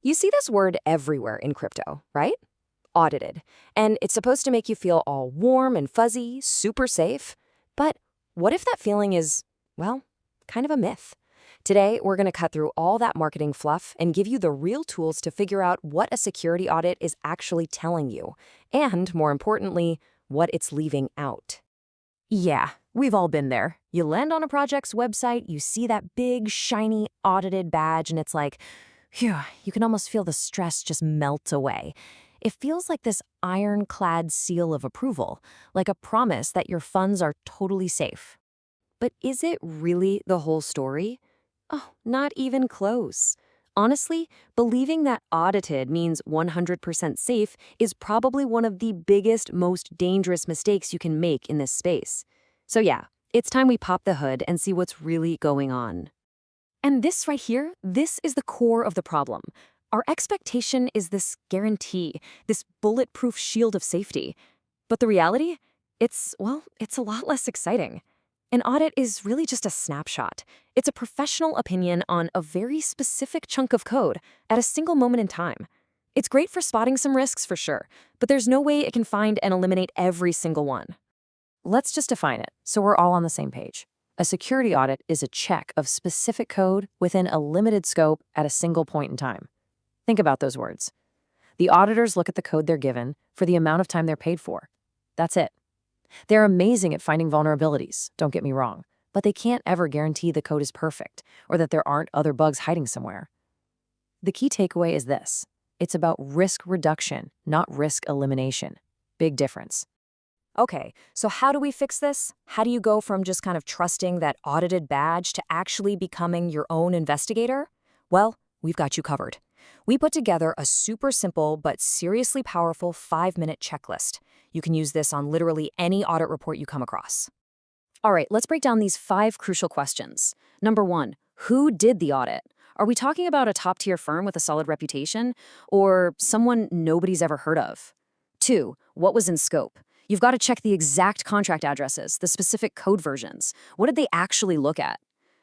You see this word everywhere in crypto, right? Audited. And it's supposed to make you feel all warm and fuzzy, super safe. But what if that feeling is, well, kind of a myth? Today, we're going to cut through all that marketing fluff and give you the real tools to figure out what a security audit is actually telling you, and more importantly, what it's leaving out. Yeah, we've all been there. You land on a project's website, you see that big, shiny, audited badge, and it's like, phew, you can almost feel the stress just melt away. It feels like this ironclad seal of approval, like a promise that your funds are totally safe. But is it really the whole story? Oh, not even close. Honestly, believing that audited means 100% safe is probably one of the biggest, most dangerous mistakes you can make in this space. So yeah, it's time we pop the hood and see what's really going on. And this right here, this is the core of the problem. Our expectation is this guarantee, this bulletproof shield of safety. But the reality? It's a lot less exciting. An audit is really just a snapshot. It's a professional opinion on a very specific chunk of code at a single moment in time. It's great for spotting some risks for sure, but there's no way it can find and eliminate every single one. Let's just define it so we're all on the same page. A security audit is a check of specific code within a limited scope at a single point in time. Think about those words. The auditors look at the code they're given for the amount of time they're paid for. That's it. They're amazing at finding vulnerabilities, don't get me wrong, but they can't ever guarantee the code is perfect or that there aren't other bugs hiding somewhere. The key takeaway is this. It's about risk reduction, not risk elimination. Big difference. Okay, so how do we fix this? How do you go from just kind of trusting that audited badge to actually becoming your own investigator? Well, we've got you covered. We put together a super simple but seriously powerful 5-minute checklist. You can use this on literally any audit report you come across. All right, let's break down these 5 crucial questions. Number 1, who did the audit? Are we talking about a top-tier firm with a solid reputation or someone nobody's ever heard of? 2, what was in scope? You've got to check the exact contract addresses, the specific code versions. What did they actually look at?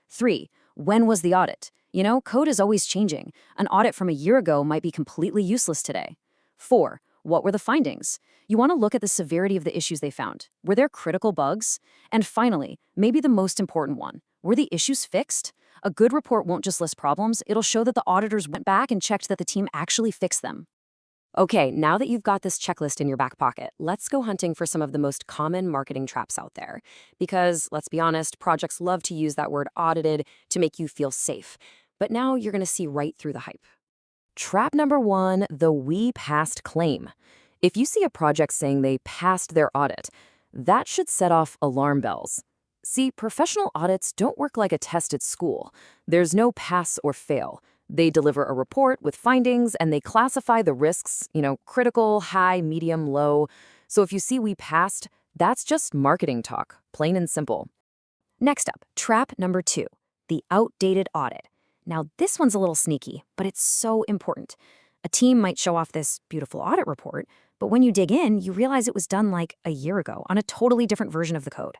3, when was the audit? You know, code is always changing. An audit from a year ago might be completely useless today. 4, what were the findings? You want to look at the severity of the issues they found. Were there critical bugs? And finally, maybe the most important one, were the issues fixed? A good report won't just list problems, it'll show that the auditors went back and checked that the team actually fixed them. Okay, now that you've got this checklist in your back pocket, let's go hunting for some of the most common marketing traps out there. Because, let's be honest, projects love to use that word audited to make you feel safe. But now you're going to see right through the hype. Trap number 1, the "we passed" claim. If you see a project saying they passed their audit, that should set off alarm bells. See, professional audits don't work like a test at school. There's no pass or fail. They deliver a report with findings and they classify the risks, critical, high, medium, low. So if you see "we passed," that's just marketing talk, plain and simple. Next up, trap number 2, the outdated audit. Now, this one's a little sneaky, but it's so important. A team might show off this beautiful audit report, but when you dig in, you realize it was done like a year ago on a totally different version of the code.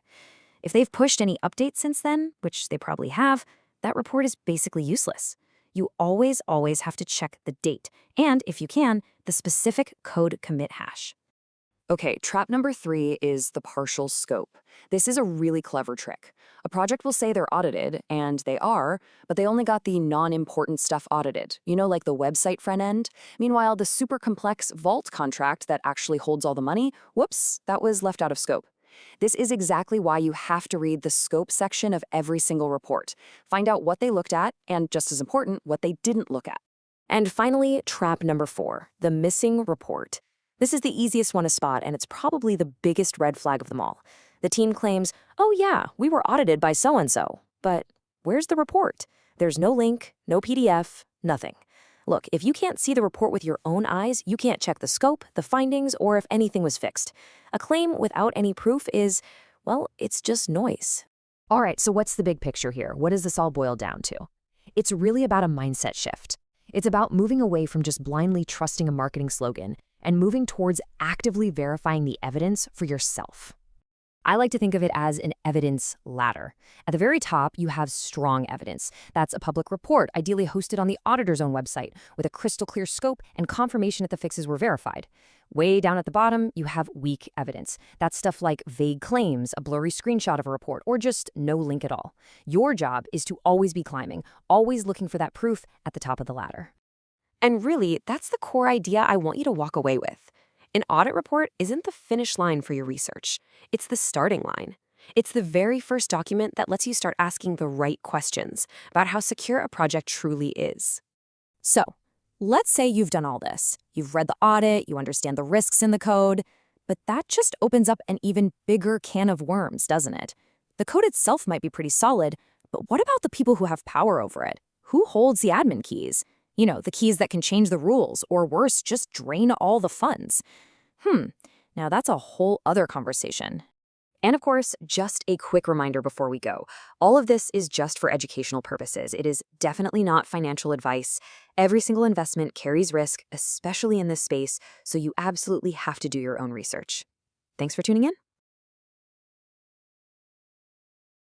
If they've pushed any updates since then, which they probably have, that report is basically useless. You always have to check the date, and if you can, the specific code commit hash. Okay, trap number 3 is the partial scope. This is a really clever trick. A project will say they're audited, and they are, but they only got the non-important stuff audited, like the website front end. Meanwhile, the super complex vault contract that actually holds all the money, whoops, that was left out of scope. This is exactly why you have to read the scope section of every single report. Find out what they looked at, and just as important, what they didn't look at. And finally, trap number 4, the missing report. This is the easiest one to spot, and it's probably the biggest red flag of them all. The team claims, "Oh yeah, we were audited by so-and-so," but where's the report? There's no link, no PDF, nothing. Look, if you can't see the report with your own eyes, you can't check the scope, the findings, or if anything was fixed. A claim without any proof is, well, it's just noise. All right, so what's the big picture here? What does this all boil down to? It's really about a mindset shift. It's about moving away from just blindly trusting a marketing slogan and moving towards actively verifying the evidence for yourself. I like to think of it as an evidence ladder. At the very top, you have strong evidence. That's a public report, ideally hosted on the auditor's own website, with a crystal clear scope and confirmation that the fixes were verified. Way down at the bottom, you have weak evidence. That's stuff like vague claims, a blurry screenshot of a report, or just no link at all. Your job is to always be climbing, always looking for that proof at the top of the ladder. And really, that's the core idea I want you to walk away with. An audit report isn't the finish line for your research. It's the starting line. It's the very first document that lets you start asking the right questions about how secure a project truly is. So, let's say you've done all this. You've read the audit, you understand the risks in the code, but that just opens up an even bigger can of worms, doesn't it? The code itself might be pretty solid, but what about the people who have power over it? Who holds the admin keys? You know, the keys that can change the rules, or worse, just drain all the funds. Now that's a whole other conversation. And of course, just a quick reminder before we go. All of this is just for educational purposes. It is definitely not financial advice. Every single investment carries risk, especially in this space, so you absolutely have to do your own research. Thanks for tuning in.